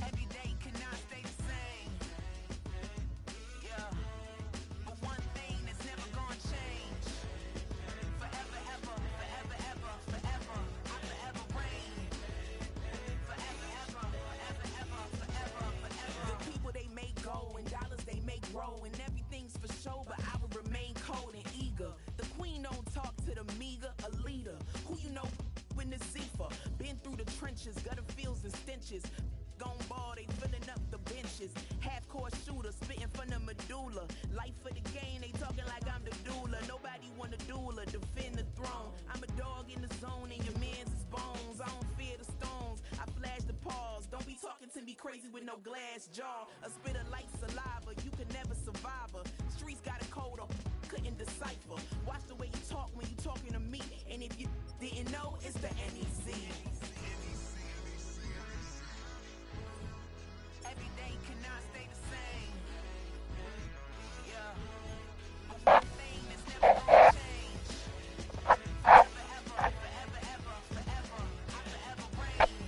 Every day cannot stay the same. Yeah. But one thing that's never gonna change. Forever, ever, forever, ever, forever. I forever reign. Forever, ever, forever, ever, forever, forever. The people they make go and dollars they make grow and everything's for show, but I will remain cold and eager. The queen don't talk to the meager, a leader. Who you know in the Zephyr? Been through the trenches, gutter fields and stenches. Gone ball, they filling up the benches. Half-court shooter, spitting from the medulla. Life for the game, they talking like I'm the doula. Nobody wanna duel or defend the throne. I'm a dog in the zone and your man's is bones. I don't fear the stones, I flash the paws. Don't be talking to me crazy with no glass jaw. A spit of light saliva, you can never survive her. Streets got a code up, couldn't decipher. Watch the way you talk when you talking to me. And if you didn't know, it's the NEC. Every day cannot stay the same. Yeah. But one thing that's never gonna change. Forever, ever, forever, ever, forever. I forever reign.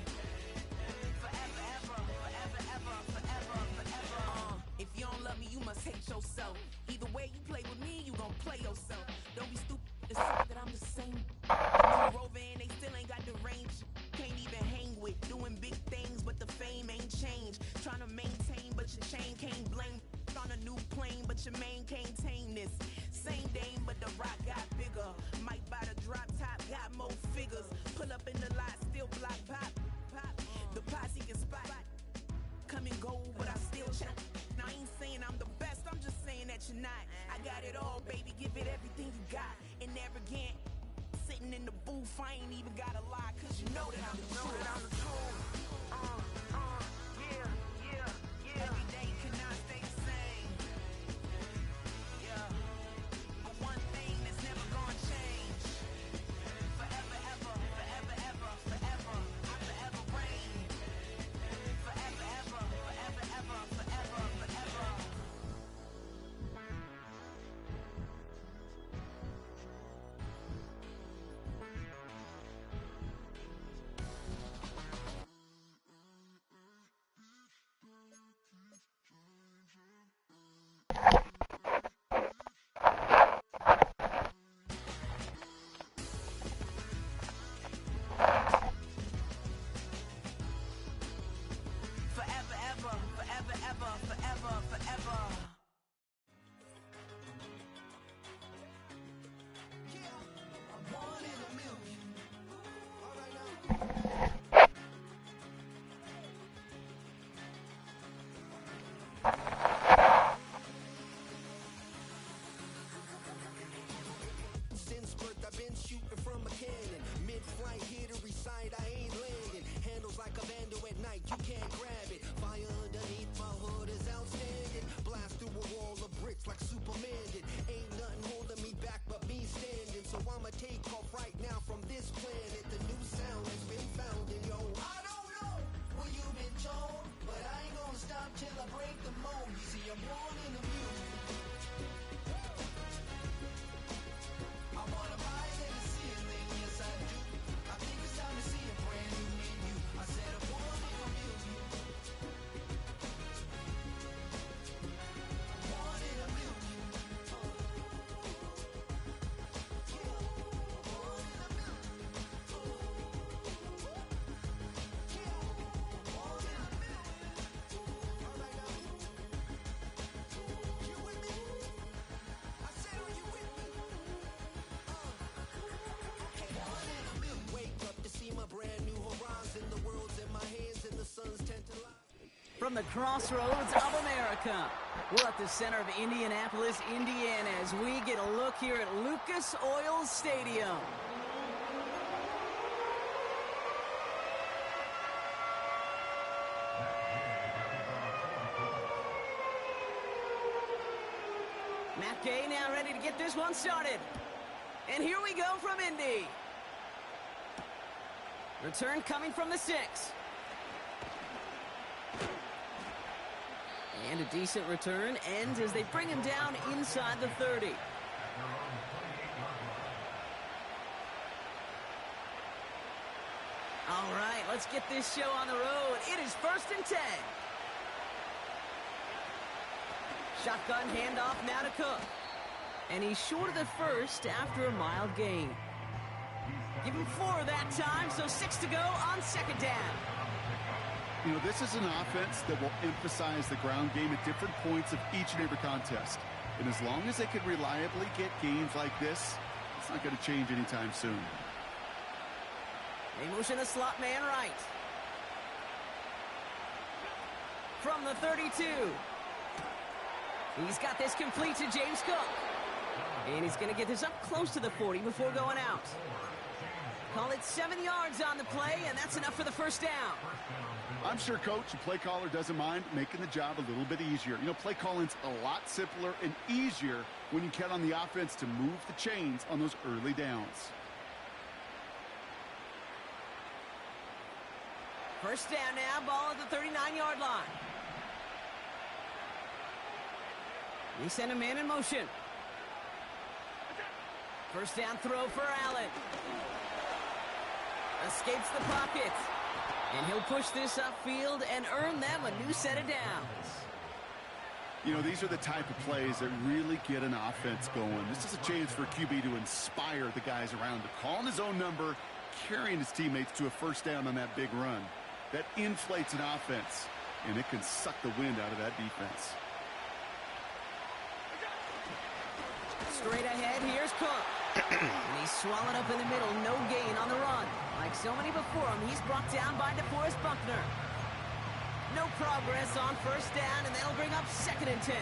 Forever, ever, forever, ever, forever, forever. If you don't love me, you must hate yourself. Either way you play with me, you gon' play yourself. Don't be stupid to say that I'm the same. I'm Rover and they still ain't got the range. Can't even hang with doing big things, but the fame ain't changed. Trying to maintain, but your chain can't blame. On a new plane, but your main can't tame this. Same dame, but the rock got bigger. Might buy the drop top, got more figures. Pull up in the lot, still block pop. The posse can spot. Come and go, but I still check. Now I ain't saying I'm the best, I'm just saying that you're not. I got it all, baby, give it everything you got. And arrogant, sitting in the booth, I ain't even gotta lie, cause you know that I'm the truth. Yeah. Every day cannot stay the same. Yeah. But one thing that's never gonna change. Forever, ever, forever, ever, forever. I forever reign. Forever, ever, forever, ever, forever, forever. Forever, ever, forever, ever, forever, forever. Since birth, I've been shooting from a cannon. Mid-flight, here to recite, I ain't landing. Handles like a vandal at night, you can't grab it. Fire underneath my hood is outstanding. Blast through a wall of bricks like Superman did. Ain't nothing holding me back but me standing. So I'ma take off right now from this planet. The new sound has been found in yo. I don't know what you've been told, but I ain't gonna stop till I break the mold. You see, I'm born in the music. I wanna rise in the ceiling, yes I do. I think it's time to see a brand new menu. I said I'm born in a million. Born in a million. Born in a million. Born in a million. All right now. You with me? I said, are you with me? Wake up to see my brand new horizon. The world's in my hands and the sun's tantalizing. From the crossroads of America, we're at the center of Indianapolis, Indiana, as we get a look here at Lucas Oil Stadium. Matt Gay now ready to get this one started. And here we go from Indy. Return coming from the 6. And a decent return ends as they bring him down inside the 30. All right, let's get this show on the road. It is 1st and 10. Shotgun handoff now to Cook. And he's short of the first after a mild gain. Give him 4 that time, so 6 to go on 2nd down. You know, this is an offense that will emphasize the ground game at different points of each and every contest. And as long as they can reliably get gains like this, it's not going to change anytime soon. They motion the slot man right. From the 32. He's got this complete to James Cook. And he's going to get this up close to the 40 before going out. Call it 7 yards on the play, and that's enough for the 1st down. I'm sure, Coach, the play caller doesn't mind making the job a little bit easier. You know, play calling's a lot simpler and easier when you count on the offense to move the chains on those early downs. 1st down now, ball at the 39-yard line. They send a man in motion. 1st down throw for Allen. Escapes the pocket. And he'll push this upfield and earn them a new set of downs. You know, these are the type of plays that really get an offense going. This is a chance for a QB to inspire the guys around him. Calling his own number, carrying his teammates to a 1st down on that big run. That inflates an offense, and it can suck the wind out of that defense. Straight ahead, here's Cook. And he's swallowed up in the middle, no gain on the run. Like so many before him, he's brought down by DeForest Buckner. No progress on 1st down, and that'll bring up 2nd and 10.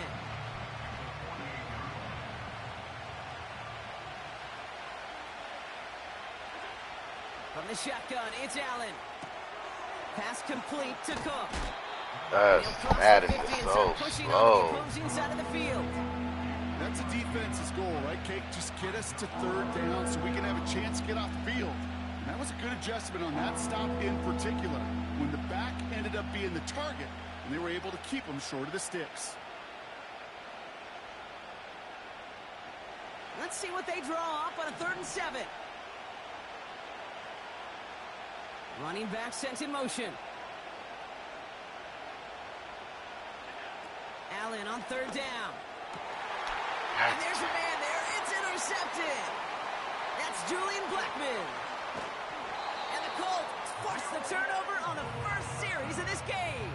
From the shotgun, it's Allen. Pass complete to Cook. That is so pushing slow. on the opposing side of the field. That's a defense's goal, right, Kate? Just get us to 3rd down so we can have a chance to get off the field. And that was a good adjustment on that stop in particular, when the back ended up being the target, and they were able to keep him short of the sticks. Let's see what they draw up on a 3rd and 7. Running back sent in motion. Allen on 3rd down. And there's a man there. It's intercepted. That's Julian Blackman. And the Colts force the turnover on the 1st series of this game.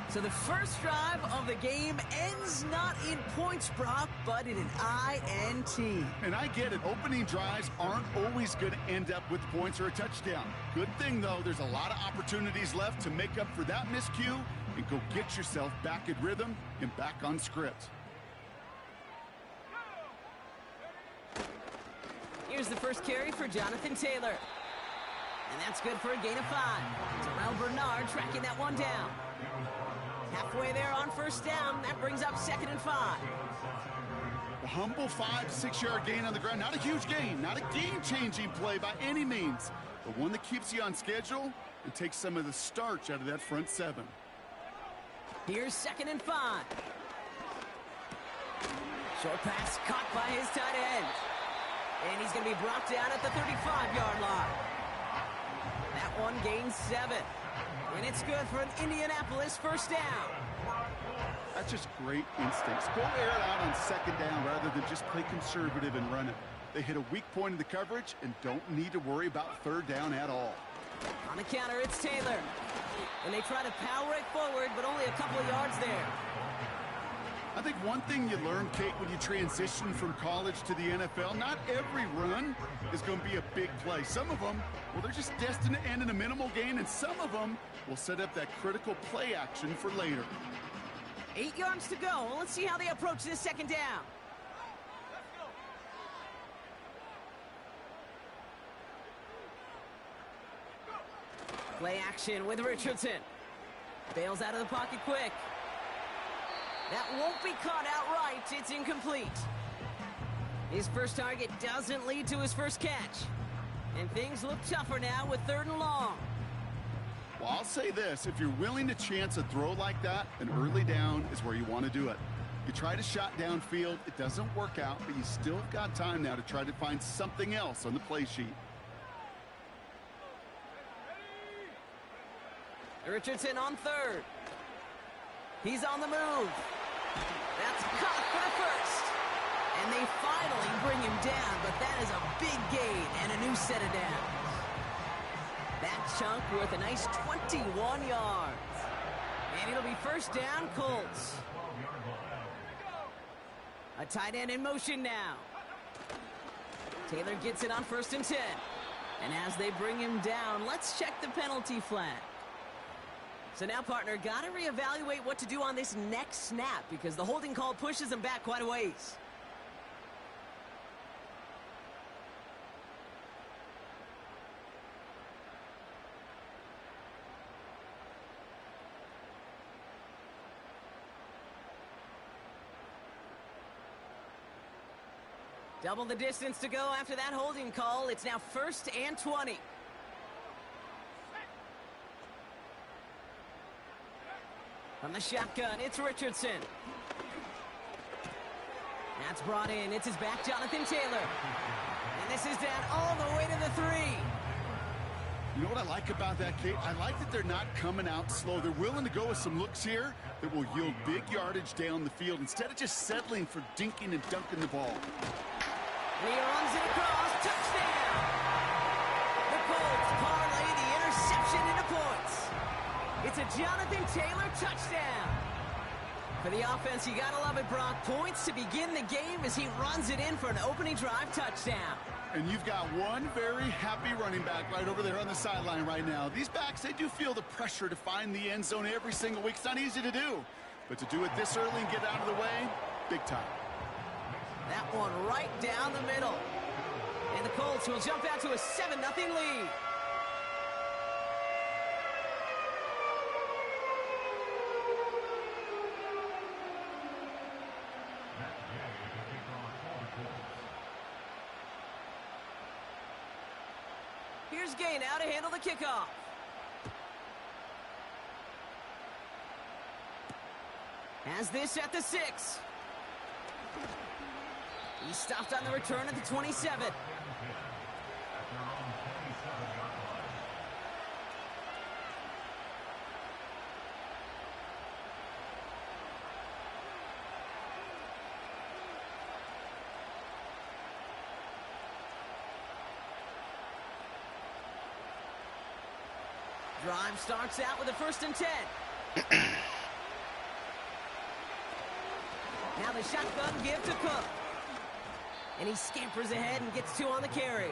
So the 1st drive of the game ends not in points, Brock, but in an INT. And I get it. Opening drives aren't always going to end up with points or a touchdown. Good thing, though, there's a lot of opportunities left to make up for that miscue and go get yourself back in rhythm and back on script. Here's the 1st carry for Jonathan Taylor. And that's good for a gain of 5. Terrell Bernard tracking that one down. Halfway there on 1st down. That brings up 2nd and 5. A humble 5-6 yard gain on the ground. Not a huge gain. Not a game-changing play by any means. But one that keeps you on schedule and takes some of the starch out of that front 7. Here's 2nd and 5. Short pass caught by his tight end. And he's going to be brought down at the 35-yard line. That one gains 7. And it's good for an Indianapolis 1st down. That's just great instincts. Go air it out on 2nd down rather than just play conservative and run it. They hit a weak point in the coverage and don't need to worry about 3rd down at all. On the counter, it's Taylor. And they try to power it forward, but only a couple of yards there. I think one thing you learn, Kate, when you transition from college to the NFL, not every run is going to be a big play. Some of them, well, they're just destined to end in a minimal gain, and some of them will set up that critical play action for later. 8 yards to go. Let's see how they approach this 2nd down. Play action with Richardson. Bails out of the pocket quick. That won't be caught outright. It's incomplete. His 1st target doesn't lead to his 1st catch. And things look tougher now with 3rd and long. Well, I'll say this. If you're willing to chance a throw like that, an early down is where you want to do it. You try to shot downfield. It doesn't work out, but you still have got time now to try to find something else on the play sheet. Richardson on third. He's on the move. That's caught for the first. And they finally bring him down, but that is a big gain and a new set of downs. That chunk worth a nice 21 yards. And it'll be first down, Colts. A tight end in motion now. Taylor gets it on 1st and 10. And as they bring him down, let's check the penalty flag. So now, partner, got to reevaluate what to do on this next snap because the holding call pushes him back quite a ways. Double the distance to go after that holding call. It's now 1st and 20. From the shotgun, it's Richardson. That's brought in. It's his back, Jonathan Taylor. And this is down all the way to the 3. You know what I like about that, Kate? I like that they're not coming out slow. They're willing to go with some looks here that will yield big yardage down the field instead of just settling for dinking and dunking the ball. And he runs it across. Touchdown! The Colts parlay the interception into points. It's a Jonathan Taylor touchdown. For the offense, you gotta love it, Brock. Points to begin the game as he runs it in for an opening drive touchdown. And you've got one very happy running back right over there on the sideline right now. These backs, they do feel the pressure to find the end zone every single week. It's not easy to do. But to do it this early and get out of the way, big time. That one right down the middle. And the Colts will jump out to a 7-0 lead. Here's Gay now to handle the kickoff. Has this at the 6. He stopped on the return at the 27. Drive starts out with a 1st and 10. Now the shotgun give to Cook. And he scampers ahead and gets 2 on the carry.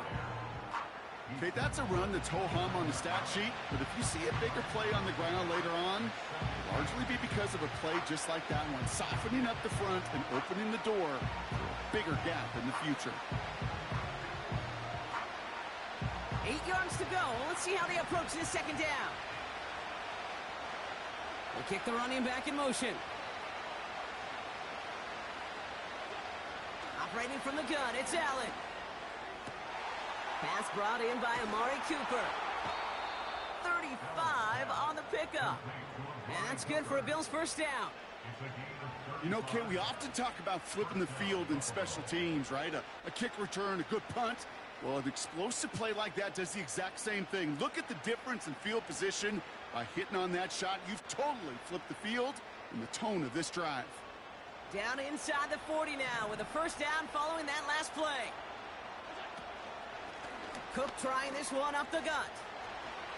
Okay, that's a run that's ho-hum on the stat sheet, but if you see a bigger play on the ground later on, largely be because of a play just like that one, softening up the front and opening the door, bigger gap in the future. 8 yards to go. Let's see how they approach this 2nd down. They kick the running back in motion. Operating from the gun, it's Allen. Pass brought in by Amari Cooper. 35 on the pickup. And that's good for a Bills 1st down. You know, Kate, we often talk about flipping the field in special teams, right? A kick return, a good punt. Well, an explosive play like that does the exact same thing. Look at the difference in field position. By hitting on that shot, you've totally flipped the field and the tone of this drive. Down inside the 40 now with a 1st down following that last play. Cook trying this one up the gut.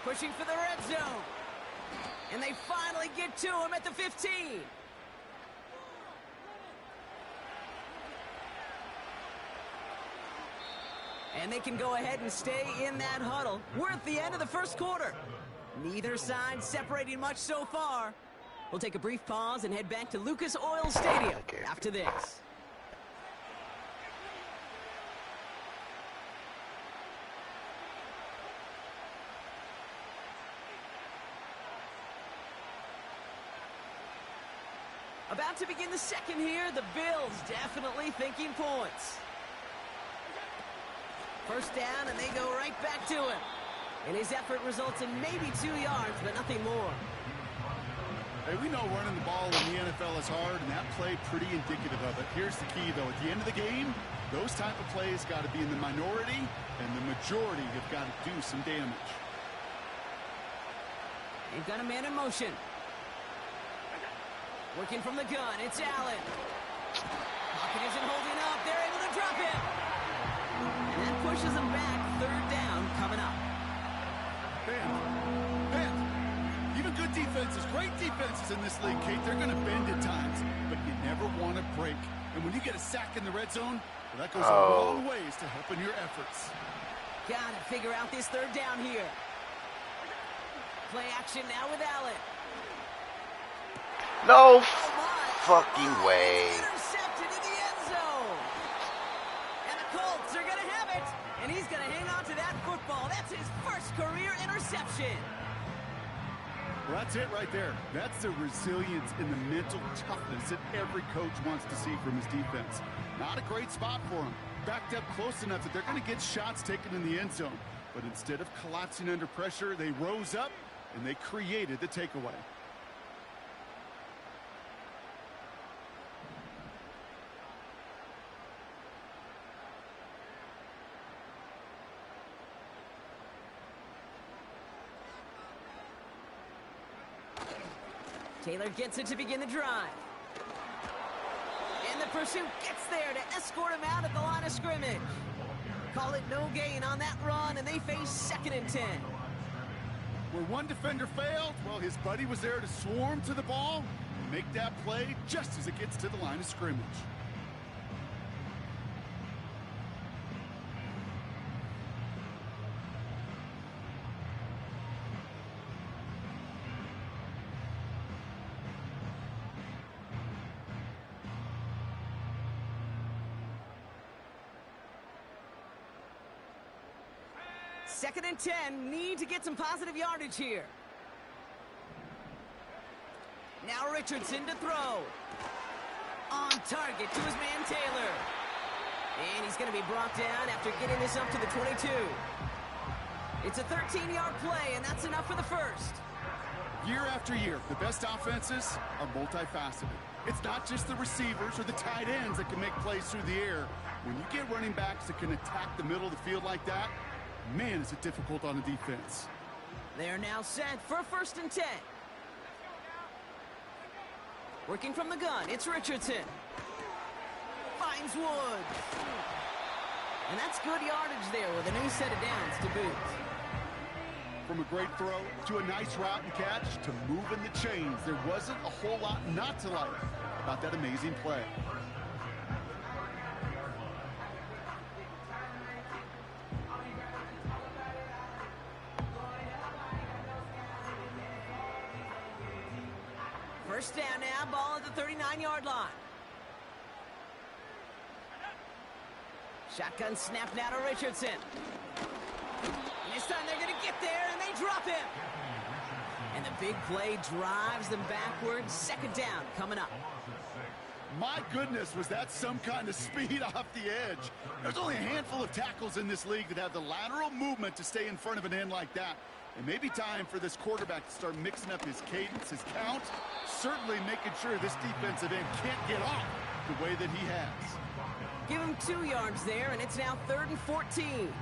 Pushing for the red zone. And they finally get to him at the 15. And they can go ahead and stay in that huddle. We're at the end of the 1st quarter. Neither side separating much so far. We'll take a brief pause and head back to Lucas Oil Stadium after this. About to begin the 2nd here. The Bills definitely thinking points. 1st down, and they go right back to him. And his effort results in maybe 2 yards, but nothing more. Hey, we know running the ball in the NFL is hard, and that play pretty indicative of it. Here's the key, though. At the end of the game, those type of plays got to be in the minority, and the majority have got to do some damage. They've got a man in motion. Working from the gun, it's Allen. Pocket isn't holding up. They're able to drop him. And that pushes them back. Third down coming up. Man, even good defenses, great defenses in this league, Kate, they're going to bend at times, but you never want to break. And when you get a sack in the red zone, well, that goes a long ways to helping your efforts. Got to figure out this third down here. Play action now with Allen. No fucking way. Intercepted in the end zone. And the Colts are going to have it. And he's going to hang on to that football. That's his first career interception. Well, that's it right there. That's the resilience and the mental toughness that every coach wants to see from his defense. Not a great spot for him. Backed up close enough that they're going to get shots taken in the end zone. But instead of collapsing under pressure, they rose up and they created the takeaway. Taylor gets it to begin the drive. And the pursuit gets there to escort him out at the line of scrimmage. Call it no gain on that run, and they face 2nd and 10. Where one defender failed, well, his buddy was there to swarm to the ball and make that play just as it gets to the line of scrimmage. Second and 10, need to get some positive yardage here. Now Richardson to throw. On target to his man Taylor. And he's going to be brought down after getting this up to the 22. It's a 13-yard play, and that's enough for the first. Year after year, the best offenses are multifaceted. It's not just the receivers or the tight ends that can make plays through the air. When you get running backs that can attack the middle of the field like that, man, is it difficult on the defense. They're now set for 1st and 10. Working from the gun, it's Richardson. Finds Woods. And that's good yardage there with a new set of downs to boot. From a great throw to a nice route and catch to moving the chains, there wasn't a whole lot not to like about that amazing play. First down now, ball at the 39-yard line. Shotgun snap now to Richardson. And this time they're going to get there, and they drop him. And the big play drives them backwards. 2nd down coming up. My goodness, was that some kind of speed off the edge. There's only a handful of tackles in this league that have the lateral movement to stay in front of an end like that. It may be time for this quarterback to start mixing up his cadence, his count, certainly making sure this defensive end can't get off the way that he has. Give him 2 yards there, and it's now 3rd and 14.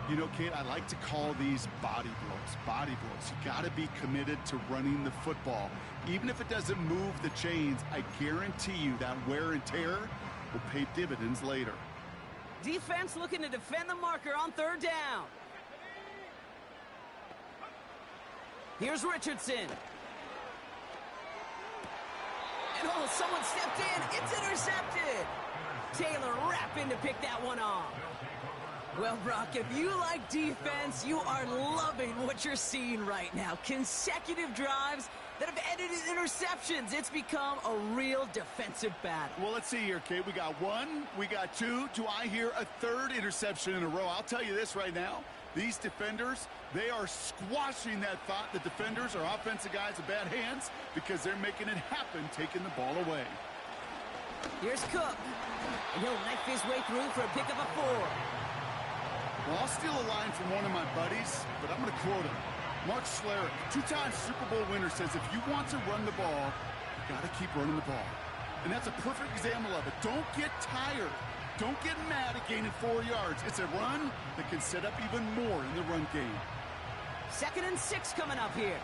You know, Kate, I like to call these body blows. Body blows. You got to be committed to running the football. Even if it doesn't move the chains, I guarantee you that wear and tear will pay dividends later. Defense looking to defend the marker on 3rd down. Here's Richardson. And oh, someone stepped in. It's intercepted. Taylor rapping to pick that one off. Well, Brock, if you like defense, you are loving what you're seeing right now. Consecutive drives that have ended in interceptions. It's become a real defensive battle. Well, let's see here, Kate. We got 1, we got 2. Do I hear a 3rd interception in a row? I'll tell you this right now. These defenders, they are squashing that thought that defenders are offensive guys with bad hands because they're making it happen, taking the ball away. Here's Cook. And he'll knife his way through for a pick of a 4. Well, I'll steal a line from one of my buddies, but I'm going to quote him. Mark Schlereth, 2-time Super Bowl winner, says if you want to run the ball, you got to keep running the ball. And that's a perfect example of it. Don't get tired. Don't get mad at gaining 4 yards. It's a run that can set up even more in the run game. 2nd and 6 coming up here.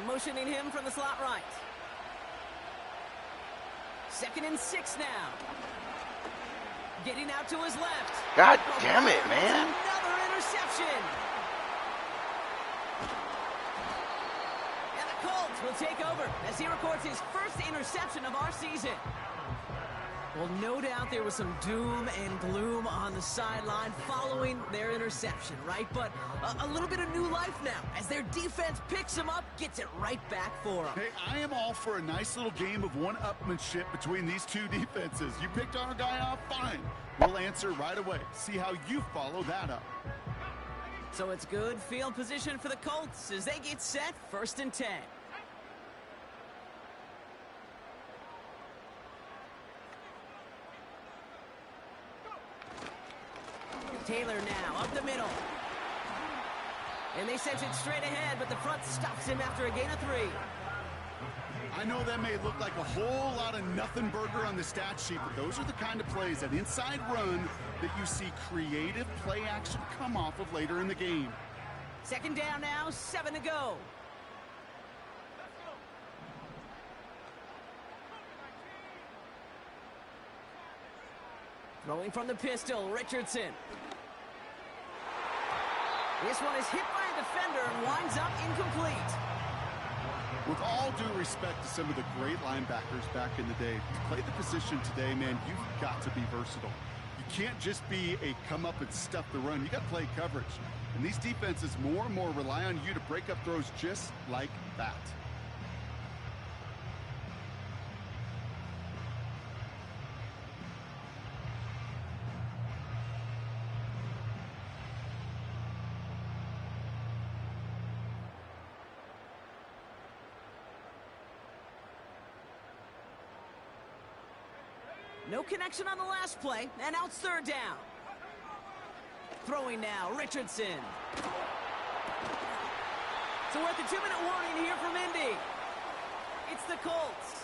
Motioning him from the slot right. 2nd and 6 now. Getting out to his left. God damn it, man. Another interception. And the Colts will take over as he records his first interception of our season. Well, no doubt there was some doom and gloom on the sideline following their interception, right? But a little bit of new life now as their defense picks him up, gets it right back for him. Hey, I am all for a nice little game of one-upmanship between these two defenses. You picked our guy off, fine. We'll answer right away. See how you follow that up. So it's good field position for the Colts as they get set 1st and 10. Taylor now up the middle. And they sent it straight ahead, but the front stops him after a gain of 3. I know that may look like a whole lot of nothing burger on the stat sheet, but those are the kind of plays, that inside run, that you see creative play action come off of later in the game. 2nd down now, 7 to go. Throwing from the pistol, Richardson. This one is hit by a defender and winds up incomplete. With all due respect to some of the great linebackers back in the day, to play the position today, man, you've got to be versatile. You can't just be a come up and stuff the run. You got to play coverage. And these defenses more and more rely on you to break up throws just like that. No connection on the last play, and now it's 3rd down. Throwing now, Richardson. So we're at the 2-minute warning here from Indy. It's the Colts,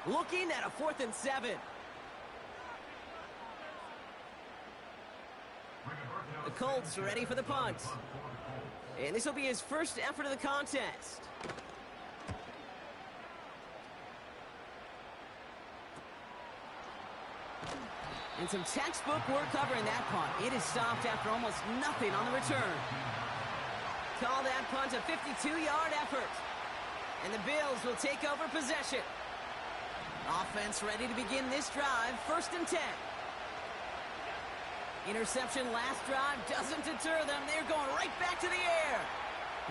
looking at a 4th and 7. The Colts are ready for the punt. And this will be his first effort of the contest. And some textbook work covering that punt. It is stopped after almost nothing on the return. Call that punt a 52-yard effort. And the Bills will take over possession. Offense ready to begin this drive, 1st and 10. Interception last drive doesn't deter them. They're going right back to the air.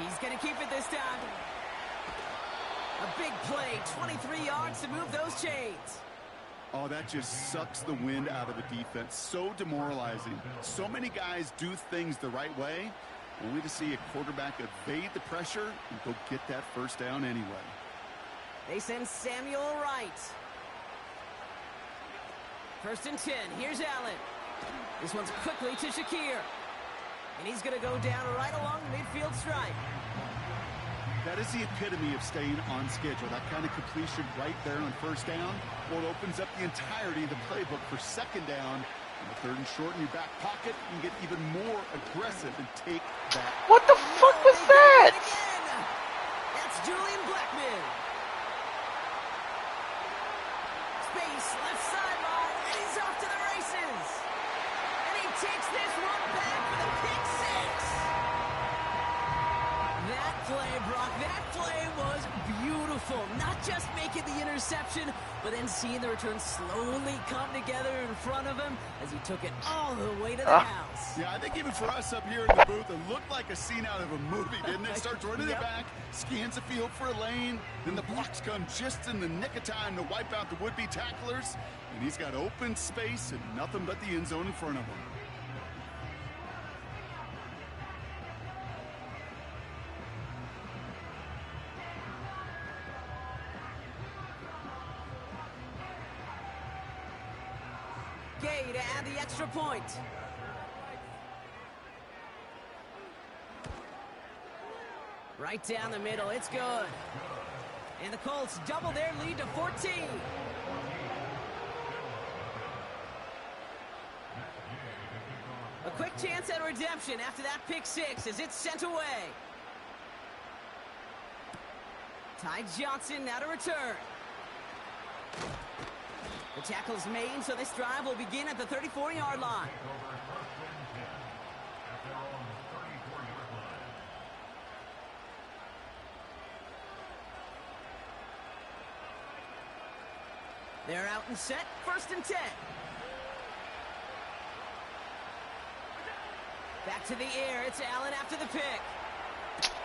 He's going to keep it this time. A big play, 23 yards to move those chains. Oh, that just sucks the wind out of a defense. So demoralizing. So many guys do things the right way, only to see a quarterback evade the pressure and go get that 1st down anyway. They send Samuel right. 1st and 10. Here's Allen. This one's quickly to Shakir. And he's going to go down right along the midfield stripe. That is the epitome of staying on schedule. That kind of completion right there on 1st down. Well, it opens up the entirety of the playbook for 2nd down. And the 3rd and short in your back pocket, you can get even more aggressive and take that. What the fuck was that? That's Julian Blackman. Space, left sideline, and he's off to the races. And he takes this one back for the pick 6. That play, Brock, that play was beautiful. Not just making the interception, but then seeing the return slowly come together in front of him as he took it all the way to the house. Yeah, I think even for us up here in the booth, it looked like a scene out of a movie, didn't it? Starts running it back, scans the field for a lane, then the blocks come just in the nick of time to wipe out the would-be tacklers, and he's got open space and nothing but the end zone in front of him. Gay to add the extra point. Right down the middle, it's good. And the Colts double their lead to 14. quick chance at redemption after that pick six as it's sent away. Ty Johnson now to return. The tackle's made, so this drive will begin at the 34-yard line. They're out and set, 1st and 10. Back to the air, it's Allen after the pick.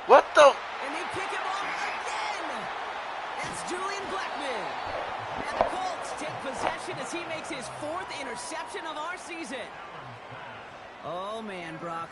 What the? And they pick him off again! That's Julian Blackmon. And the Colts take possession as he makes his 4th interception of our season. Oh, man, Brock,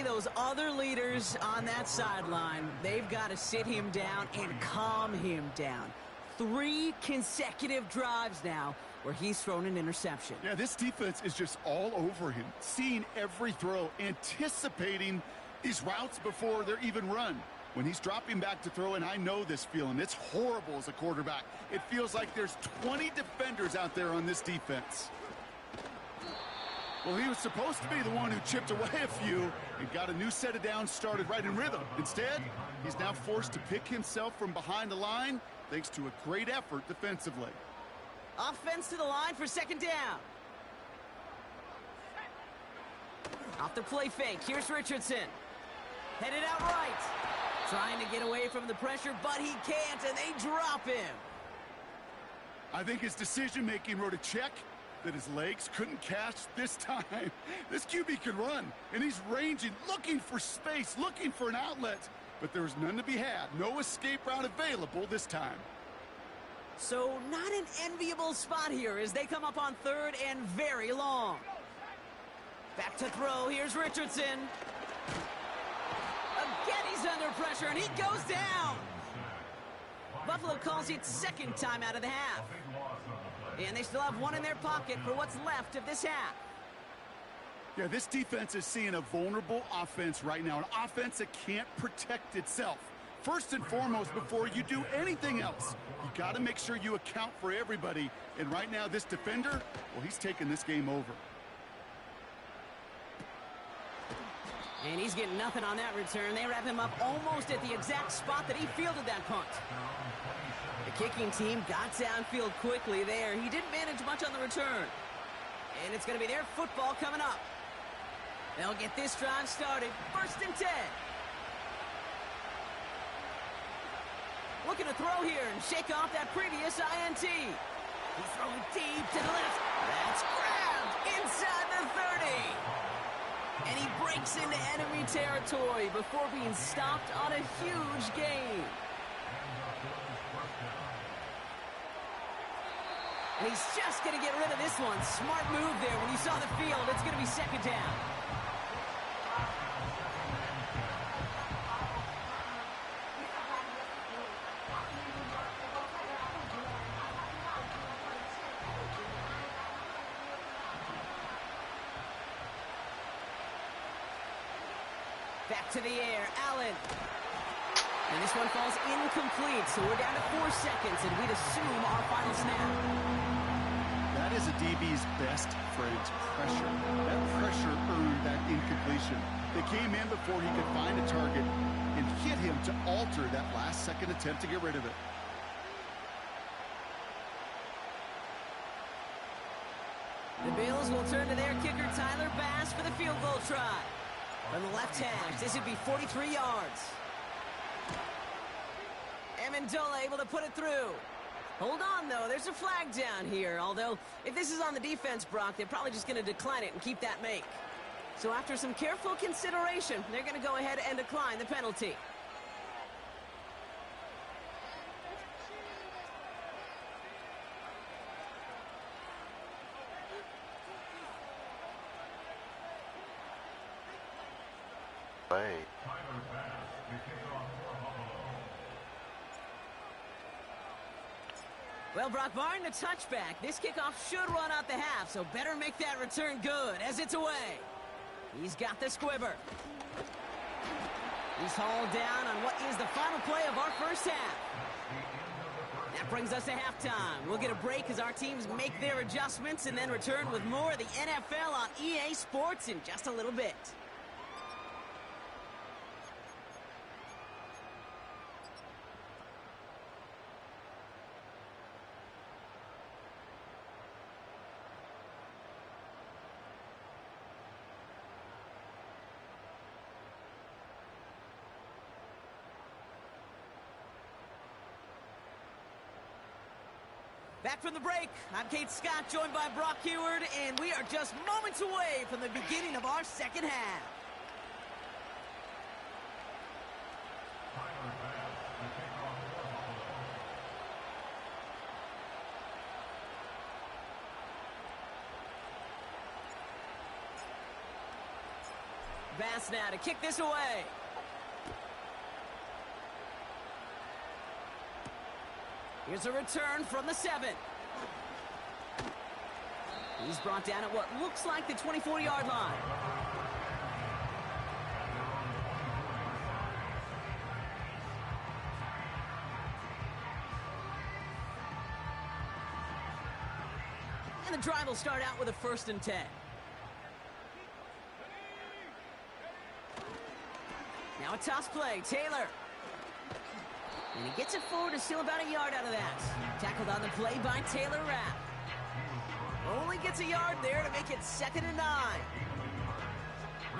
those other leaders on that sideline, they've got to sit him down and calm him down. 3 consecutive drives now where he's thrown an interception. Yeah, this defense is just all over him, seeing every throw, anticipating these routes before they're even run. When he's dropping back to throw, and I know this feeling, it's horrible as a quarterback. It feels like there's 20 defenders out there on this defense. Well, he was supposed to be the one who chipped away a few and got a new set of downs started right in rhythm. Instead, he's now forced to pick himself from behind the line thanks to a great effort defensively. Offense to the line for 2nd down. Off the play fake, here's Richardson. Headed out right. Trying to get away from the pressure, but he can't, and they drop him. I think his decision-making wrote a check that his legs couldn't catch this time. This QB can run, and he's ranging, looking for space, looking for an outlet. But there was none to be had. No escape route available this time. So not an enviable spot here as they come up on 3rd and very long. Back to throw. Here's Richardson. Again, he's under pressure, and he goes down. Buffalo calls it 2nd time out of the half. And they still have 1 in their pocket for what's left of this half. Yeah, this defense is seeing a vulnerable offense right now, an offense that can't protect itself. First and foremost, before you do anything else, you got to make sure you account for everybody. And right now, this defender, well, he's taking this game over. And he's getting nothing on that return. They wrap him up almost at the exact spot that he fielded that punt. The kicking team got downfield quickly there. He didn't manage much on the return. And it's going to be their football coming up. They'll get this drive started. 1st and 10. Looking to throw here and shake off that previous INT. He's throwing deep to the left. That's grabbed inside the 30. And he breaks into enemy territory before being stopped on a huge gain. And he's just going to get rid of this one. Smart move there when you saw the field. It's going to be 2nd down. Back to the air, Allen. And this one falls incomplete, so we're down to 4 seconds, and we'd assume our final snap. That is a DB's best friend, pressure. That pressure earned that incompletion. They came in before he could find a target and hit him to alter that last-second attempt to get rid of it. The Bills will turn to their kicker, Tyler Bass, for the field goal try. From the left hash, this would be 43 yards. Amendola able to put it through. Hold on, though. There's a flag down here. Although, if this is on the defense, Brock, they're probably just going to decline it and keep that make. So after some careful consideration, they're going to go ahead and decline the penalty. Wait. Well, Brock, barring the touchback, this kickoff should run out the half, so better make that return good as it's away. He's got the squibber. He's hauled down on what is the final play of our first half. That brings us to halftime. We'll get a break as our teams make their adjustments and then return with more of the NFL on EA Sports in just a little bit. Back from the break, I'm Kate Scott, joined by Brock Heward, and we are just moments away from the beginning of our second half. Bass now to kick this away. Here's a return from the 7. He's brought down at what looks like the 24-yard line. And the drive will start out with a 1st and 10. Now a toss play, Taylor. And he gets it forward to steal about a yard out of that. Tackled on the play by Taylor Rapp. Only gets a yard there to make it 2nd and 9.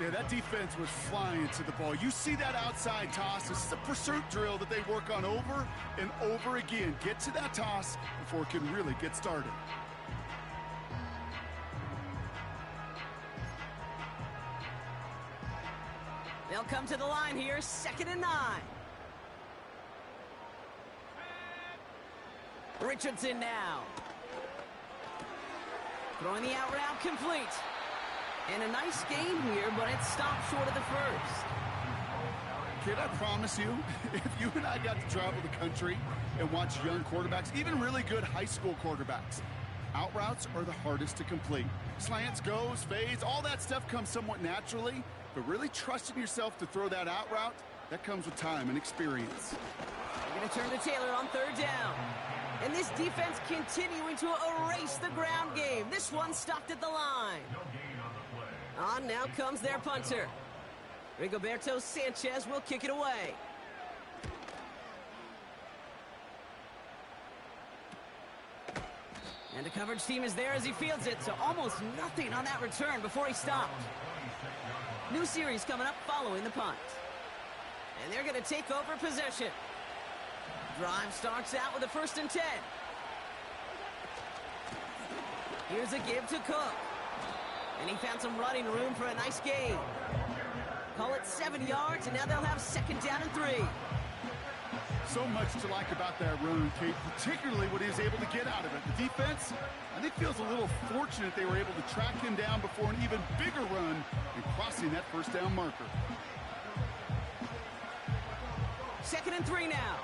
Yeah, that defense was flying to the ball. You see that outside toss. This is a pursuit drill that they work on over and over again. Get to that toss before it can really get started. They'll come to the line here, 2nd and 9. Richardson now. Throwing the out route complete. And a nice game here, but it stopped short of the 1st. Kid, I promise you, if you and I got to travel the country and watch young quarterbacks, even really good high school quarterbacks, out routes are the hardest to complete. Slants, goes, fades, all that stuff comes somewhat naturally, but really trusting yourself to throw that out route, that comes with time and experience. They're going to turn to Taylor on 3rd down. And this defense continuing to erase the ground game. This one stopped at the line. On now comes their punter. Rigoberto Sanchez will kick it away. And the coverage team is there as he fields it, so almost nothing on that return before he stopped. New series coming up following the punt. And they're going to take over possession. Drive starts out with a 1st and 10. Here's a give to Cook. And he found some running room for a nice gain. Call it 7 yards, and now they'll have 2nd down and 3. So much to like about that run, Kate, particularly what he was able to get out of it. The defense, I think, feels a little fortunate they were able to track him down before an even bigger run and crossing that 1st down marker. 2nd and 3 now.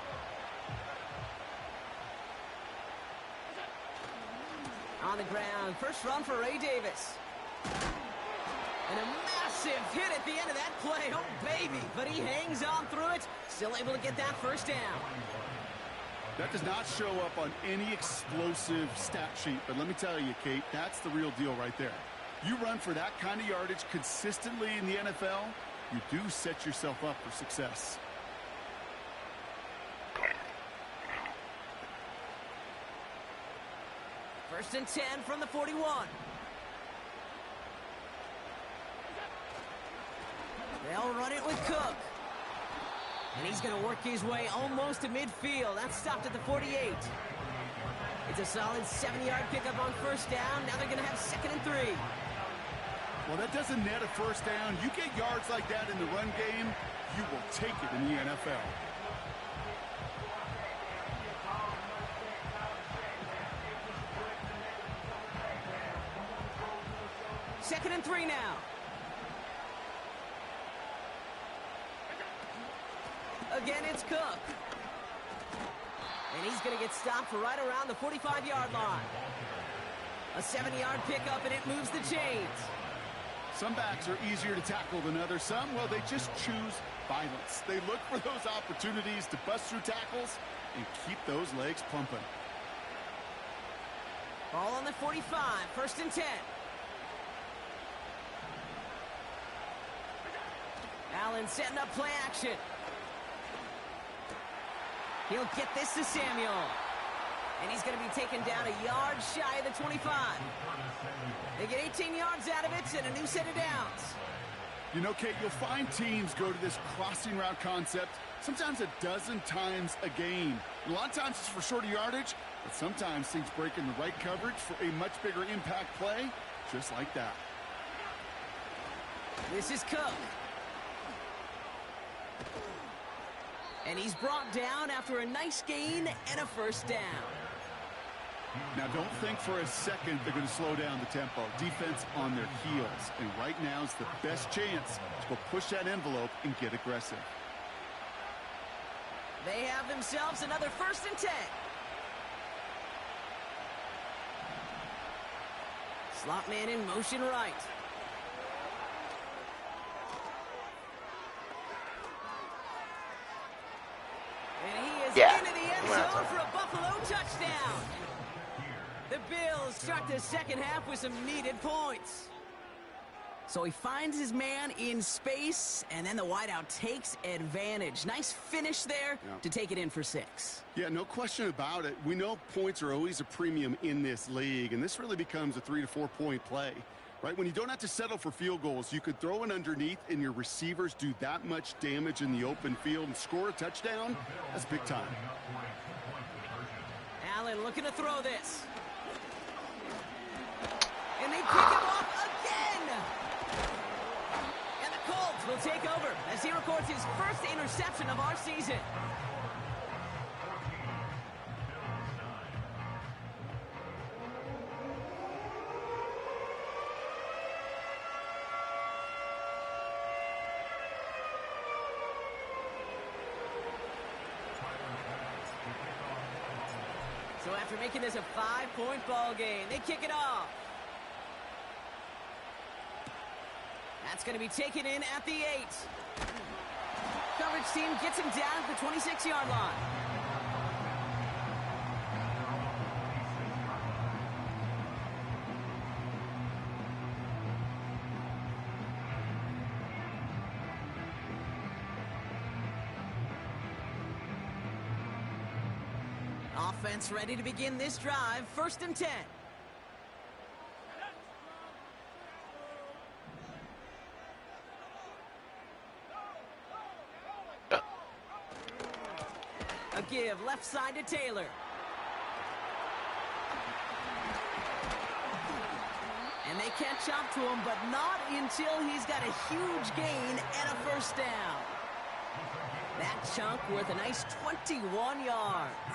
On the ground, first run for Ray Davis. And a massive hit at the end of that play. Oh, baby. But he hangs on through it. Still able to get that 1st down. That does not show up on any explosive stat sheet. But let me tell you, Kate, that's the real deal right there. You run for that kind of yardage consistently in the NFL, you do set yourself up for success. First and 10 from the 41. They'll run it with Cook. And he's going to work his way almost to midfield. That's stopped at the 48. It's a solid 7-yard pickup on 1st down. Now they're going to have 2nd and 3. Well, that doesn't net a 1st down. You get yards like that in the run game, you will take it in the NFL. Second and 3 now. Again, it's Cook. And he's going to get stopped right around the 45-yard line. A 7-yard pickup, and it moves the chains. Some backs are easier to tackle than others. Some, well, they just choose violence. They look for those opportunities to bust through tackles and keep those legs pumping. Ball on the 45, 1st and 10. Allen setting up play action. He'll get this to Samuel. And he's going to be taken down a yard shy of the 25. They get 18 yards out of it and a new set of downs. You know, Kate, you'll find teams go to this crossing route concept sometimes a dozen times a game. A lot of times it's for shorter yardage, but sometimes things break in the right coverage for a much bigger impact play, just like that. This is Cook. And he's brought down after a nice gain and a 1st down. Now, don't think for a second they're going to slow down the tempo. Defense on their heels. And right now is the best chance to go push that envelope and get aggressive. They have themselves another 1st and 10. Slot man in motion right. And he is into the end zone for a Buffalo touchdown. The Bills start the second half with some needed points. So he finds his man in space, and then the wideout takes advantage. Nice finish there to take it in for 6. Yeah, no question about it. We know points are always a premium in this league, and this really becomes a 3 to 4 point play. Right, when you don't have to settle for field goals, you could throw it underneath and your receivers do that much damage in the open field and score a touchdown. That's big time. Allen looking to throw this. And they kick him off again. And the Colts will take over as he records his 1st interception of our season. So after making this a 5-point ball game, they kick it off. That's going to be taken in at the 8. Coverage team gets him down at the 26-yard line. Offense ready to begin this drive. 1st and 10. A give left side to Taylor. And they catch up to him, but not until he's got a huge gain and a 1st down. That chunk worth a nice 21 yards.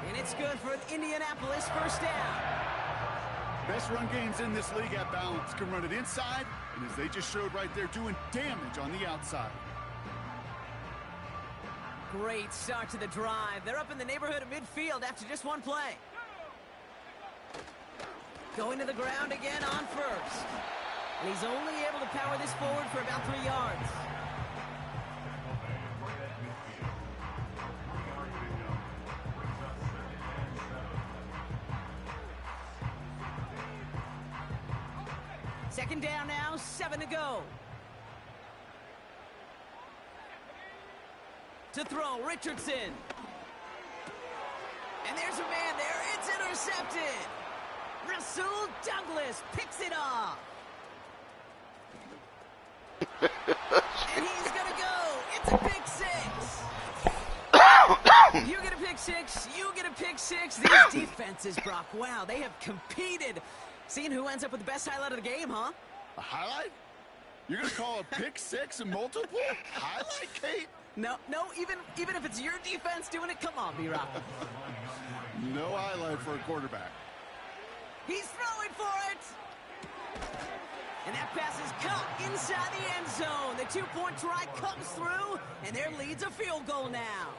And it's good for an Indianapolis 1st down. Best run games in this league at balance. Can run it inside, and as they just showed right there, doing damage on the outside. Great start to the drive. They're up in the neighborhood of midfield after just one play. Going to the ground again on 1st. And he's only able to power this forward for about 3 yards. Second down now, 7 to go. To throw, Richardson. And there's a man there. It's intercepted. Rasul Douglas picks it off. And he's going to go. It's a pick 6. You get a pick 6. You get a pick 6. These defenses, Brock, wow, they have competed. Seeing who ends up with the best highlight of the game, huh? A highlight? You're going to call a pick 6 and multiple? Highlight, Kate? No, even if it's your defense doing it, come on, B-Rock. No highlight for a quarterback. He's throwing for it! And that pass is caught inside the end zone. The 2-point try comes through, and their lead's a field goal now.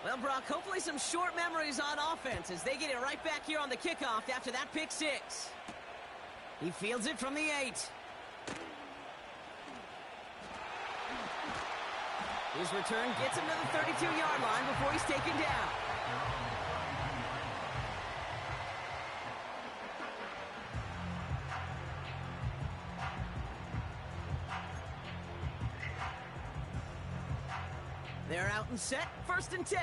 Well, Brock, hopefully some short memories on offense as they get it right back here on the kickoff after that pick 6. He fields it from the 8. His return gets him to the 32-yard line before he's taken down. They're out and set, 1st and 10.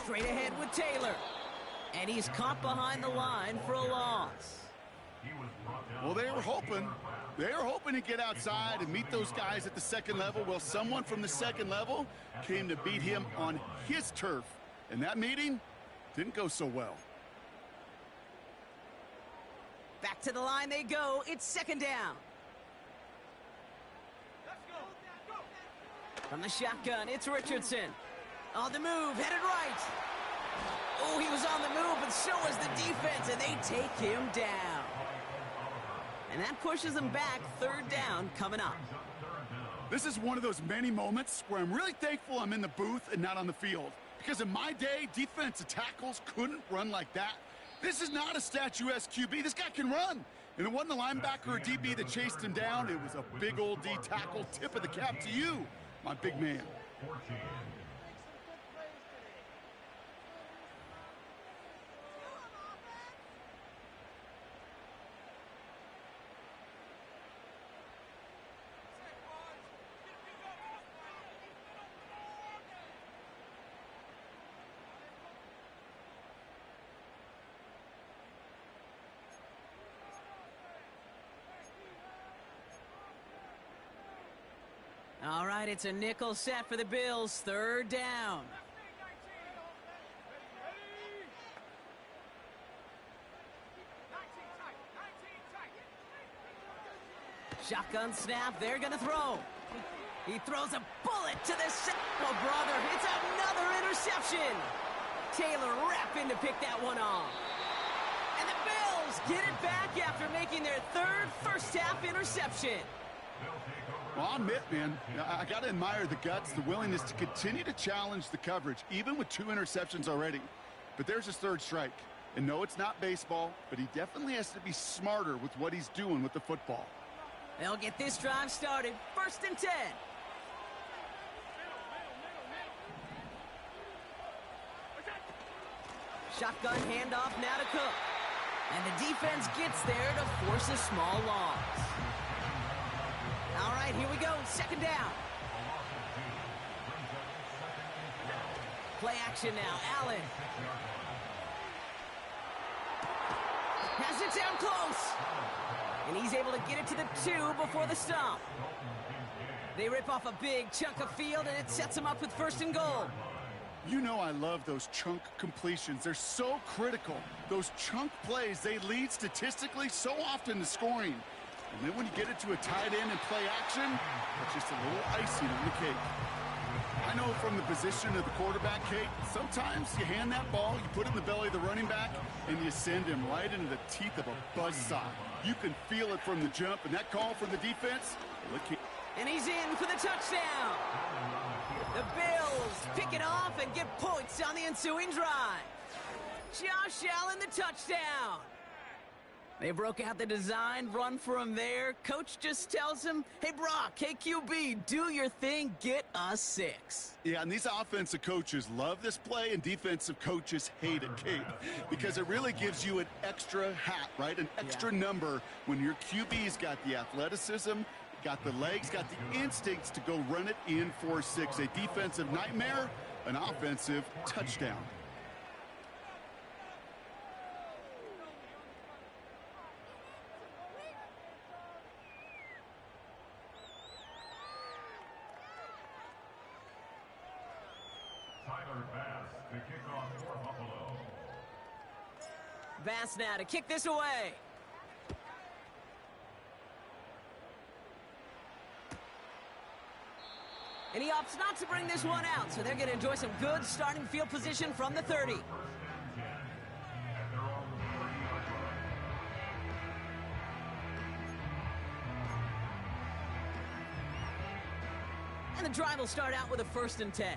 Straight ahead with Taylor. And he's caught behind the line for a loss. Well, they were hoping to get outside and meet those guys at the second level. Well, someone from the second level came to beat him on his turf. And that meeting didn't go so well. Back to the line they go. It's 2nd down. From the shotgun, it's Richardson. On the move, headed right. Oh, he was on the move, but so was the defense, and they take him down. And that pushes them back, 3rd down coming up. This is one of those many moments where I'm really thankful I'm in the booth and not on the field. Because in my day, defensive tackles couldn't run like that. This is not a statuesque QB. This guy can run. And it wasn't the linebacker or DB that chased him down. It was a big old D tackle. Tip of the cap to you, my big man. All right, it's a nickel set for the Bills, 3rd down. Shotgun snap, they're gonna throw. He throws a bullet to the oh brother, it's another interception. Taylor rapping to pick that one off. And the Bills get it back after making their 3rd first-half interception. Well, I'll admit, man, I got to admire the guts, the willingness to continue to challenge the coverage, even with 2 interceptions already. But there's his 3rd strike. And no, it's not baseball, but he definitely has to be smarter with what he's doing with the football. They'll get this drive started, 1st and 10. Shotgun handoff now to Cook. And the defense gets there to force a small loss. All right, here we go, 2nd down. Play action now, Allen. Has it down close. And he's able to get it to the 2 before the stop. They rip off a big chunk of field, and it sets them up with 1st and goal. You know I love those chunk completions. They're so critical. Those chunk plays, they lead statistically so often to scoring. And then when you get it to a tight end and play action, it's just a little icing on the cake. I know from the position of the quarterback, Kate, sometimes you hand that ball, you put it in the belly of the running back, and you send him right into the teeth of a buzzsaw. You can feel it from the jump, and that call from the defense, and he's in for the touchdown. The Bills pick it off and get points on the ensuing drive. Josh Allen, the touchdown. They broke out the design run for him there. Coach just tells him, hey, Brock, hey, QB, do your thing, get us 6. Yeah, and these offensive coaches love this play, and defensive coaches hate it, Kate, because it really gives you an extra hat, right? An extra number when your QB's got the athleticism, got the legs, got the instincts to go run it in for 6. A defensive nightmare, an offensive touchdown. Bass now to kick this away. And he opts not to bring this one out, so they're going to enjoy some good starting field position from the 30. And the drive will start out with a 1st and 10.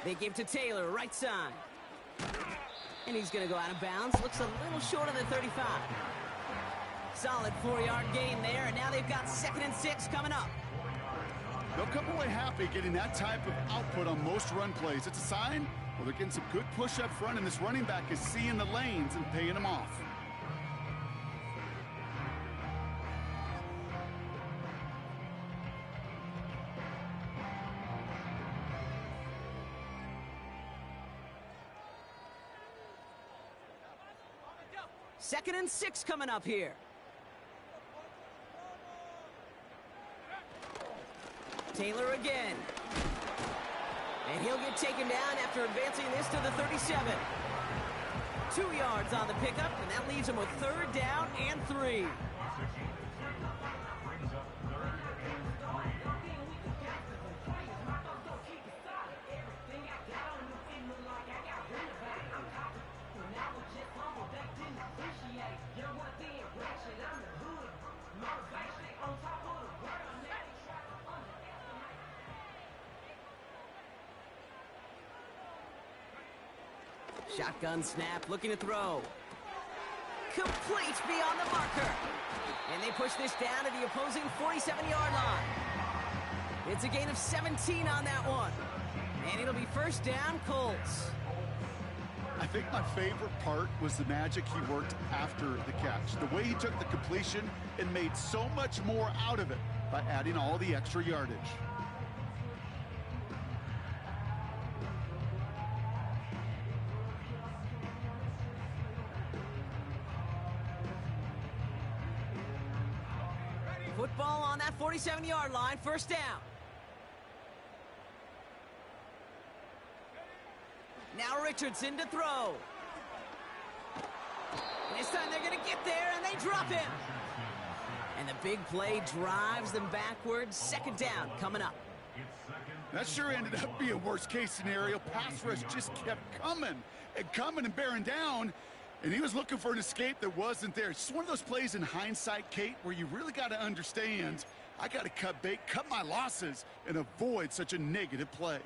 They give to Taylor, right side. And he's going to go out of bounds. Looks a little short of the 35. Solid 4-yard gain there, and now they've got 2nd and 6 coming up. They'll come away happy getting that type of output on most run plays. It's a sign, well, they're getting some good push up front, and this running back is seeing the lanes and paying them off. Second and 6 coming up here. Taylor again. And he'll get taken down after advancing this to the 37. 2 yards on the pickup, and that leaves him with 3rd down and 3. Shotgun snap, looking to throw. Complete beyond the marker. And they push this down to the opposing 47-yard line. It's a gain of 17 on that one. And it'll be 1st down, Colts. I think my favorite part was the magic he worked after the catch. The way he took the completion and made so much more out of it by adding all the extra yardage. Football on that 47-yard line, 1st down. Now Richardson to throw. And this time they're going to get there, and they drop him. And the big play drives them backwards. 2nd down coming up. That sure ended up being a worst-case scenario. Pass rush just kept coming and bearing down. And he was looking for an escape that wasn't there. It's just one of those plays in hindsight, Kate, where you really got to understand, I got to cut bait, cut my losses, and avoid such a negative play.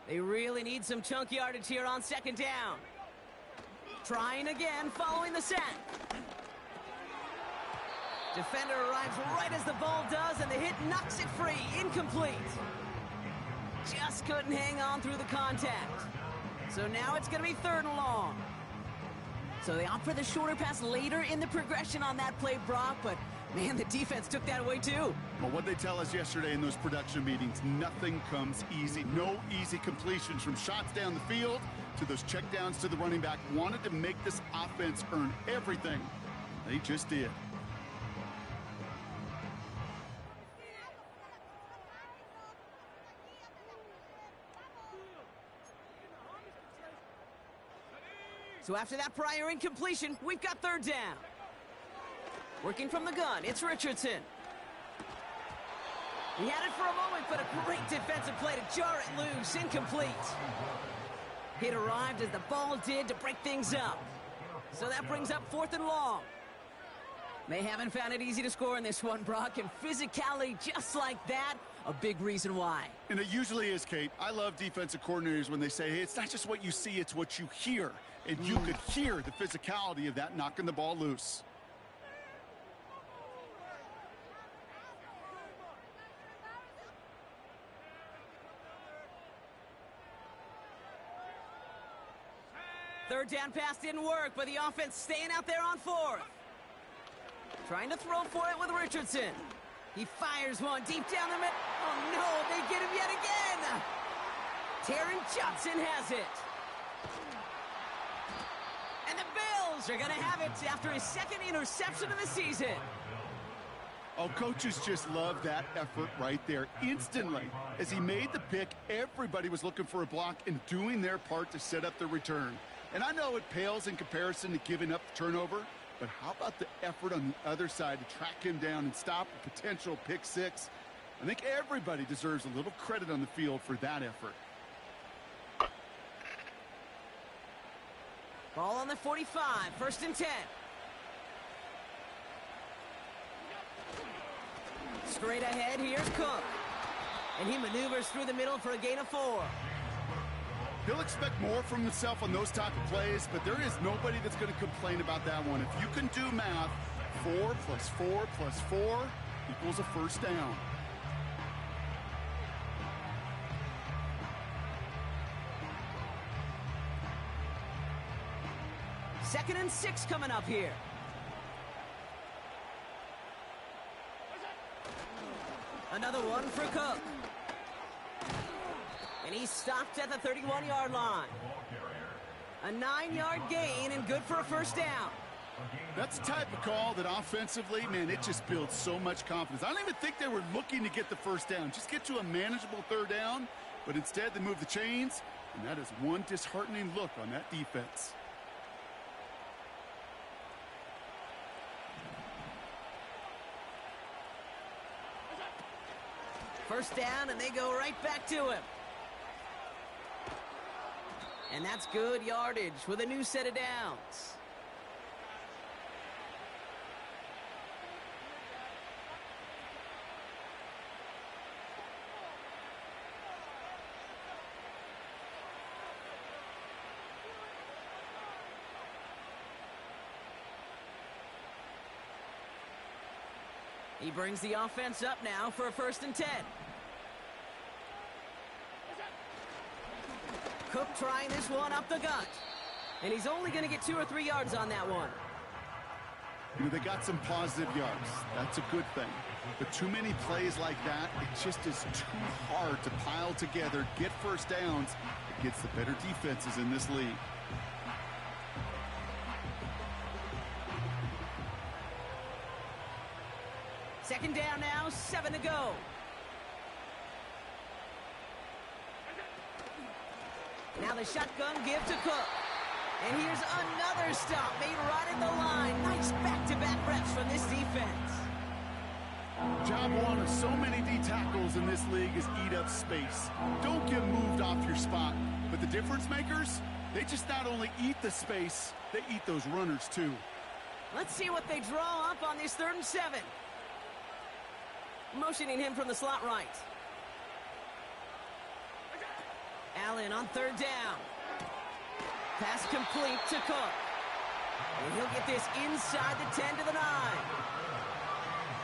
They really need some chunk yardage here on 2nd down. Trying again, following the sack. Defender arrives right as the ball does, and the hit knocks it free. Incomplete. Just couldn't hang on through the contact. So now it's going to be 3rd and long. So they opt for the shorter pass later in the progression on that play, Brock, but man, the defense took that away too. Well, what they tell us yesterday in those production meetings, nothing comes easy. No easy completions from shots down the field to those checkdowns to the running back. Wanted to make this offense earn everything. They just did. So after that prior incompletion, we've got 3rd down. Working from the gun, it's Richardson. He had it for a moment, but a great defensive play to jar it loose. Incomplete. Hit arrived as the ball did to break things up. So that brings up 4th and long. They haven't found it easy to score in this one, Brock, and physicality just like that, a big reason why. And it usually is, Kate. I love defensive coordinators when they say, hey, it's not just what you see, it's what you hear. And you could hear the physicality of that knocking the ball loose. Third down pass didn't work, but the offense staying out there on 4th. Trying to throw for it with Richardson. He fires one deep down the middle. Oh, no, they get him yet again. Taron Johnson has it. And the Bills are going to have it after his 2nd interception of the season. Oh, coaches just love that effort right there. Instantly, as he made the pick, everybody was looking for a block and doing their part to set up the return. And I know it pales in comparison to giving up the turnover, but how about the effort on the other side to track him down and stop a potential pick 6? I think everybody deserves a little credit on the field for that effort. Ball on the 45, 1st and 10. Straight ahead, here's Cook. And he maneuvers through the middle for a gain of 4. He'll expect more from himself on those type of plays, but there is nobody that's going to complain about that one. If you can do math, 4 plus 4 plus 4 equals a first down. Second and 6 coming up here. Another one for Cook. And he's stopped at the 31-yard line. A 9-yard gain and good for a first down. That's the type of call that offensively, man, it just builds so much confidence. I don't even think they were looking to get the first down. Just get to a manageable third down, but instead they move the chains, and that is one disheartening look on that defense. First down, and they go right back to him. And that's good yardage with a new set of downs. He brings the offense up now for a 1st and 10. Cook trying this one up the gut. And he's only going to get 2 or 3 yards on that one. You know, they got some positive yards. That's a good thing. But too many plays like that, it just is too hard to pile together, get first downs against the better defenses in this league. Second down now, 7 to go. Now the shotgun give to Cook. And here's another stop made right at the line. Nice back-to-back reps from this defense. Job one of so many D tackles in this league is eat up space. Don't get moved off your spot. But the difference makers, they just not only eat the space, they eat those runners too. Let's see what they draw up on this 3rd and 7. Motioning him from the slot right. Allen on 3rd down. Pass complete to Cook. And he'll get this inside the 10 to the 9.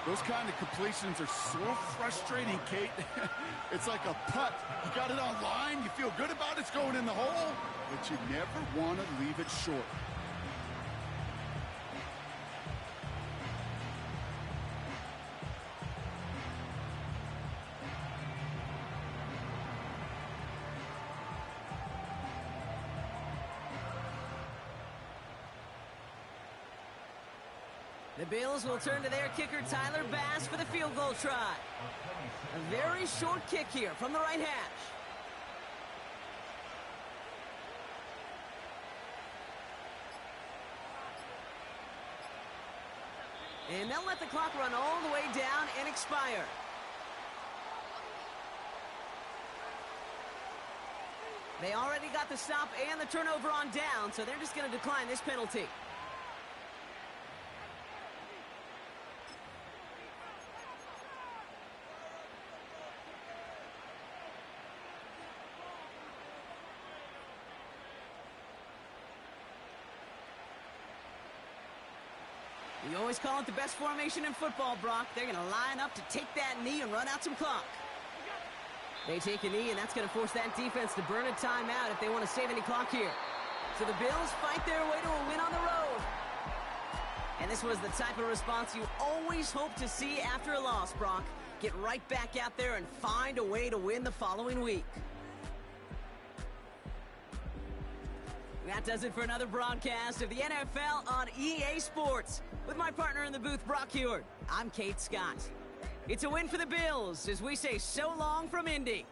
Those kind of completions are so frustrating, Kate. It's like a putt. You got it on line, you feel good about it's going in the hole, but you never want to leave it short. The Bills will turn to their kicker, Tyler Bass, for the field goal try. A very short kick here from the right hash. And they'll let the clock run all the way down and expire. They already got the stop and the turnover on down, so they're just going to decline this penalty. We always call it the best formation in football, Brock. They're going to line up to take that knee and run out some clock. They take a knee, and that's going to force that defense to burn a timeout if they want to save any clock here. So the Bills fight their way to a win on the road. And this was the type of response you always hope to see after a loss, Brock. Get right back out there and find a way to win the following week. That does it for another broadcast of the NFL on EA Sports. With my partner in the booth, Brock Heward, I'm Kate Scott. It's a win for the Bills as we say so long from Indy.